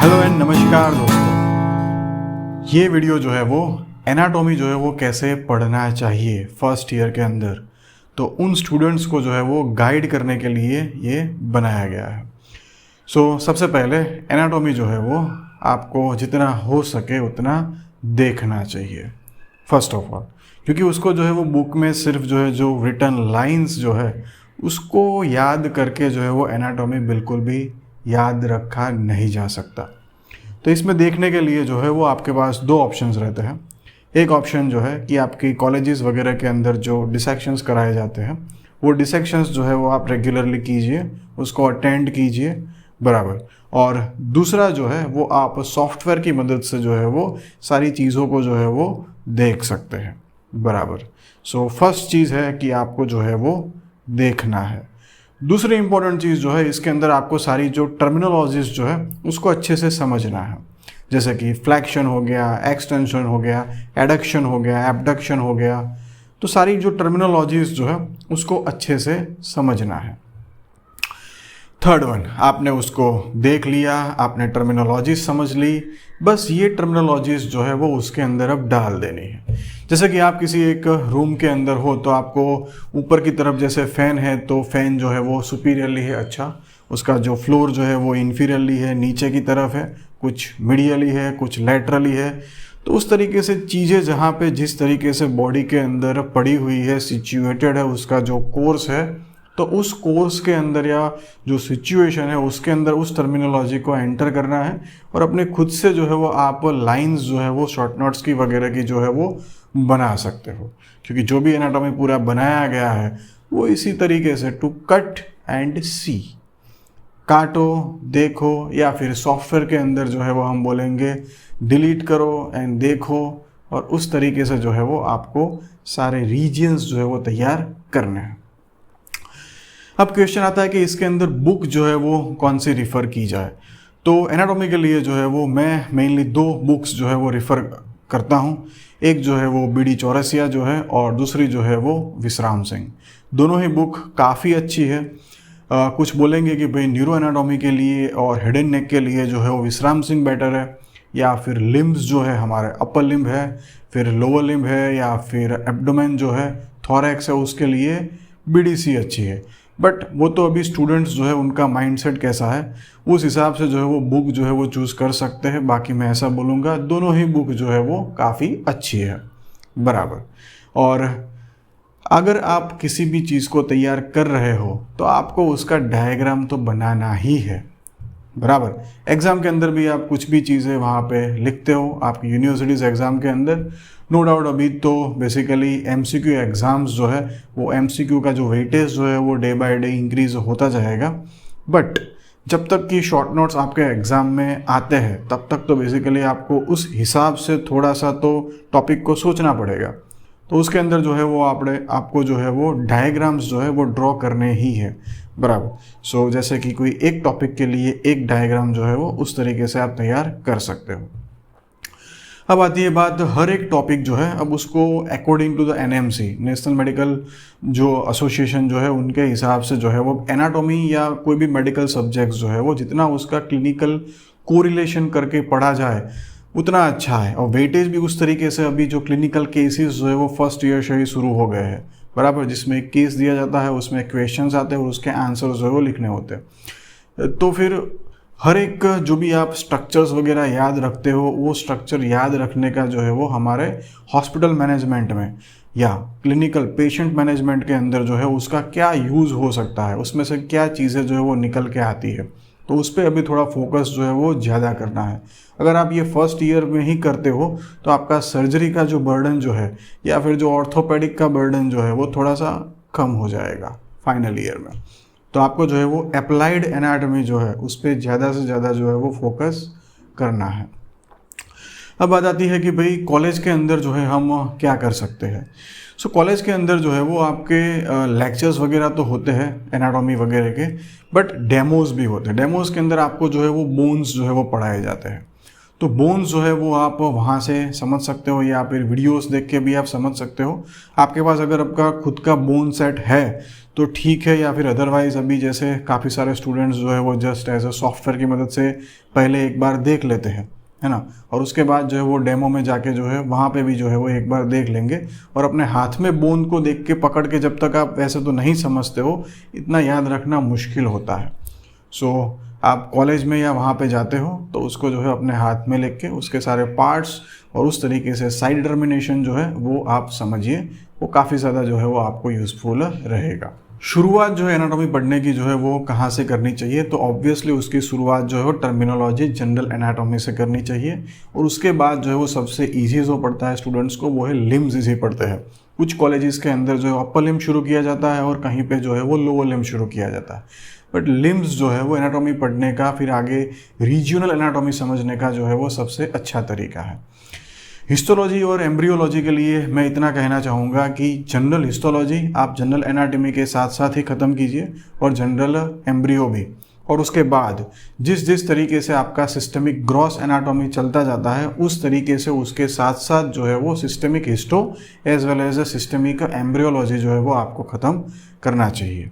Hello and नमस्कार दोस्तों। ये वीडियो जो है वो एनाटॉमी जो है वो कैसे पढ़ना चाहिए फर्स्ट ईयर के अंदर, तो उन स्टूडेंट्स को जो है वो गाइड करने के लिए ये बनाया गया है। सबसे पहले एनाटॉमी जो है वो आपको जितना हो सके उतना देखना चाहिए फर्स्ट ऑफ ऑल, क्योंकि उसको जो है वो बुक में सिर्फ जो रिटन लाइंस जो है उसको याद करके जो है वो एनाटॉमी बिल्कुल भी याद रखा नहीं जा सकता। तो इसमें देखने के लिए जो है वो आपके पास दो ऑप्शंस रहते हैं। एक ऑप्शन जो है कि आपकी कॉलेजेस वगैरह के अंदर जो डिसेक्शंस कराए जाते हैं वो डिसेक्शंस जो है वो आप रेगुलरली कीजिए, उसको अटेंड कीजिए, बराबर। और दूसरा जो है वो आप सॉफ्टवेयर की मदद से जो है वो सारी चीज़ों को जो है वो देख सकते हैं, बराबर। फर्स्ट चीज़ है कि आपको जो है वो देखना है। दूसरी इंपॉर्टेंट चीज़ जो है इसके अंदर आपको सारी जो टर्मिनोलॉजीज जो है उसको अच्छे से समझना है, जैसे कि फ्लैक्शन हो गया, एक्सटेंशन हो गया, एडक्शन हो गया, एबडक्शन हो गया। तो सारी जो टर्मिनोलॉजीज जो है उसको अच्छे से समझना है। थर्ड वन, आपने उसको देख लिया, आपने टर्मिनोलॉजीज समझ ली, बस ये टर्मिनोलॉजीज जो है वो उसके अंदर अब डाल देनी है। जैसे कि आप किसी एक रूम के अंदर हो तो आपको ऊपर की तरफ जैसे फ़ैन है तो फ़ैन जो है वो सुपीरियरली है, अच्छा, उसका जो फ्लोर जो है वो इन्फीरियरली है, नीचे की तरफ है, कुछ मीडियली है, कुछ लैटरली है। तो उस तरीके से चीज़ें जहाँ पे जिस तरीके से बॉडी के अंदर पड़ी हुई है, सिचुएटेड है, उसका जो कोर्स है, तो उस कोर्स के अंदर या जो सिचुएशन है उसके अंदर उस टर्मिनोलॉजी को एंटर करना है और अपने खुद से जो है वो आप लाइंस जो है वो शॉर्ट नोट्स की वगैरह की जो है वो बना सकते हो, क्योंकि जो भी एनाटॉमी पूरा बनाया गया है वो इसी तरीके से टू कट एंड सी, काटो, देखो, या फिर सॉफ्टवेयर के अंदर जो है वो हम बोलेंगे डिलीट करो एंड देखो, और उस तरीके से जो है वो आपको सारे रीजन्स जो है वो तैयार करने हैं। अब क्वेश्चन आता है कि इसके अंदर बुक जो है वो कौन सी रिफ़र की जाए। तो एनाटॉमी के लिए जो है वो मैं मेनली दो बुक्स जो है वो रिफ़र करता हूँ। एक जो है वो बी डी चौरसिया जो है और दूसरी जो है वो विश्राम सिंह। दोनों ही बुक काफ़ी अच्छी है। कुछ बोलेंगे कि भाई न्यूरो एनाटॉमी के लिए और हेड एंड नेक के लिए जो है वो विश्राम सिंह बेटर है, या फिर लिम्ब्स जो है हमारे अपर लिम्ब है, फिर लोअर लिम्ब है, या फिर एब्डोमेन जो है, थोरैक्स है, उसके लिए बीडीसी अच्छी है। बट वो तो अभी स्टूडेंट्स जो है उनका माइंडसेट कैसा है उस हिसाब से जो है वो बुक जो है वो चूज़ कर सकते हैं। बाकी मैं ऐसा बोलूँगा दोनों ही बुक जो है वो काफ़ी अच्छी है, बराबर। और अगर आप किसी भी चीज़ को तैयार कर रहे हो तो आपको उसका डायग्राम तो बनाना ही है, बराबर। एग्ज़ाम के अंदर भी आप कुछ भी चीज़ें वहाँ पे लिखते हो, आपकी यूनिवर्सिटीज़ एग्ज़ाम के अंदर, नो डाउट अभी तो बेसिकली एमसीक्यू एग्ज़ाम्स जो है वो एमसीक्यू का जो वेटेज जो है वो डे बाय डे इंक्रीज़ होता जाएगा। बट जब तक कि शॉर्ट नोट्स आपके एग्ज़ाम में आते हैं तब तक तो बेसिकली आपको उस हिसाब से थोड़ा सा तो टॉपिक को सोचना पड़ेगा। तो उसके अंदर जो है वो आपको जो है वो डायग्राम्स जो है वो ड्रॉ करने ही है, बराबर। जैसे कि कोई एक टॉपिक के लिए एक डायग्राम जो है वो उस तरीके से आप तैयार कर सकते हो। अब आती है बात हर एक टॉपिक जो है, अब उसको according to the NMC, national medical जो एसोसिएशन जो है उनके हिसाब से जो है वो एनाटॉमी या कोई भी मेडिकल सब्जेक्ट्स जो है वो जितना उसका क्लिनिकल कोरिलेशन करके पढ़ा जाए उतना अच्छा है। और वेटेज भी उस तरीके से अभी जो क्लिनिकल केसेस जो है वो फर्स्ट ईयर से ही शुरू हो गए हैं, बराबर, जिसमें एक केस दिया जाता है, उसमें क्वेश्चंस आते हैं और उसके आंसर जो है वो लिखने होते हैं। तो फिर हर एक जो भी आप स्ट्रक्चर्स वगैरह याद रखते हो वो स्ट्रक्चर याद रखने का जो है वो हमारे हॉस्पिटल मैनेजमेंट में या क्लिनिकल पेशेंट मैनेजमेंट के अंदर जो है उसका क्या यूज़ हो सकता है, उसमें से क्या चीज़ें जो है वो निकल के आती है, तो उस पर अभी थोड़ा फोकस जो है वो ज़्यादा करना है। अगर आप ये फर्स्ट ईयर में ही करते हो तो आपका सर्जरी का जो बर्डन जो है या फिर जो ऑर्थोपेडिक का बर्डन जो है वो थोड़ा सा कम हो जाएगा फाइनल ईयर में। तो आपको जो है वो अप्लाइड एनाटॉमी जो है उस पर ज़्यादा से ज़्यादा जो है वो फोकस करना है। अब बात आती है कि भाई कॉलेज के अंदर जो है हम क्या कर सकते हैं। कॉलेज के अंदर जो है वो आपके लेक्चर्स वगैरह तो होते हैं एनाटॉमी वगैरह के, बट डेमोज भी होते हैं। डेमोज के अंदर आपको जो है वो बोन्स जो है वो पढ़ाए जाते हैं। तो बोन्स जो है वो आप वहाँ से समझ सकते हो या फिर वीडियोस देख के भी आप समझ सकते हो। आपके पास अगर आपका खुद का बोन सेट है तो ठीक है, या फिर अदरवाइज़ अभी जैसे काफ़ी सारे स्टूडेंट्स जो है वो जस्ट एज अ सॉफ्टवेयर की मदद से पहले एक बार देख लेते हैं, है ना, और उसके बाद जो है वो डेमो में जाके जो है वहाँ पे भी जो है वो एक बार देख लेंगे, और अपने हाथ में बोन को देख के पकड़ के जब तक आप वैसे तो नहीं समझते हो, इतना याद रखना मुश्किल होता है। सो आप कॉलेज में या वहाँ पे जाते हो तो उसको जो है अपने हाथ में लेके उसके सारे पार्ट्स और उस तरीके से साइड डिटर्मिनेशन जो है वो आप समझिए, वो काफ़ी ज़्यादा जो है वो आपको यूज़फुल रहेगा। शुरुआत जो है एनाटॉमी पढ़ने की जो है वो कहाँ से करनी चाहिए, तो ऑब्वियसली उसकी शुरुआत जो है वो टर्मिनोलॉजी जनरल एनाटॉमी से करनी चाहिए, और उसके बाद जो है वो सबसे ईजी जो पढ़ता है स्टूडेंट्स को वो है लिम्स इजी पढ़ते हैं। कुछ कॉलेजेस के अंदर जो है अपर लिम्ब शुरू किया जाता है और कहीं पे जो है वो लोअर लिम्ब शुरू किया जाता है, बट लिम्स जो है वो एनाटॉमी पढ़ने का फिर आगे रीजनल एनाटॉमी समझने का जो है वो सबसे अच्छा तरीका है। हिस्टोलॉजी और एम्ब्रियोलॉजी के लिए मैं इतना कहना चाहूँगा कि जनरल हिस्टोलॉजी आप जनरल एनाटॉमी के साथ साथ ही ख़त्म कीजिए, और जनरल एम्ब्रियो भी, और उसके बाद जिस जिस तरीके से आपका सिस्टमिक ग्रॉस एनाटॉमी चलता जाता है उस तरीके से उसके साथ साथ जो है वो systemic histo as well as systemic embryology जो है वो आपको ख़त्म करना चाहिए।